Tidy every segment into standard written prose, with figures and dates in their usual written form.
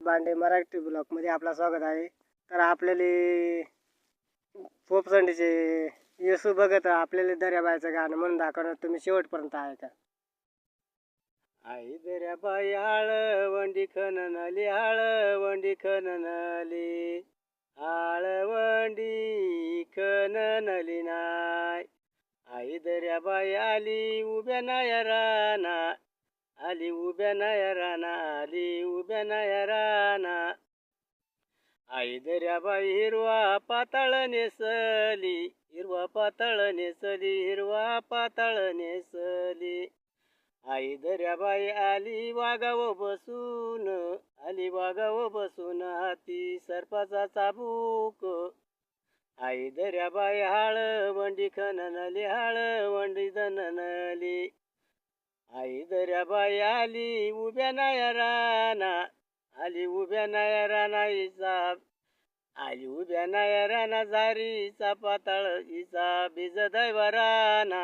बांडे मराठी ब्लॉगमध्ये आपला स्वागत आहे. तर आपल्याला पोपसंडीचे येसू बघत आपल्याला दर्याबाईचं गाणं म्हणून दाखवणार, तुम्ही शेवटपर्यंत आहे का? आई दर्याबाई आळवंडी खणनली, आळवंडी खणनली, आळवंडी खणनली नाय. आई दर्याबाई आली उभ्या नायराना, आली उभ्या नायराना, आली उभ्या नायराना. आई दर्याबाई हिरवा पाताळ नेसली, हिरवा पाताळ नेसली, हिरवा पाताळ नेसली. आई दर्याबाई आली वाघावर बसून, आली वाघावर बसून, हाती सर्पाचा चाबूक. आई दर्याबाई आळवंडी खणनली, आळवंडी खणनली. आई दर्याबाई आली उभ्या नायराना, आली उभ्या नायराना हिसाब, आली उभ्या नायराना जारीचा पाताळ हिचा बीज दैवराना,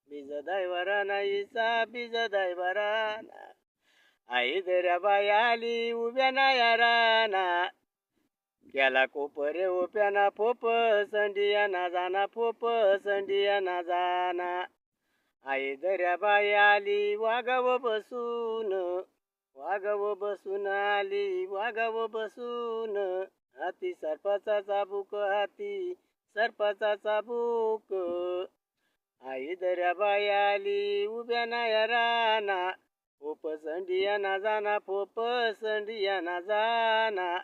बीज दैवराना हिचा बीज दैवराना. आई दर्याबाई आली उभ्या नायराना, केला कोपरे ओप्याना फोप संडिया ना जाना, फोप संडिया ना जाना. आई दर्याबाई आली वाघावर बसून, वाघावर बसून, आली वाघावर बसून, हाती सर्पाचा चाबूक, हाती सर्पाचा चाबूक. आई दर्याबाई आली उभ्या नायराना, फोप संडिया ना जाना, फोप संडिया ना जाना.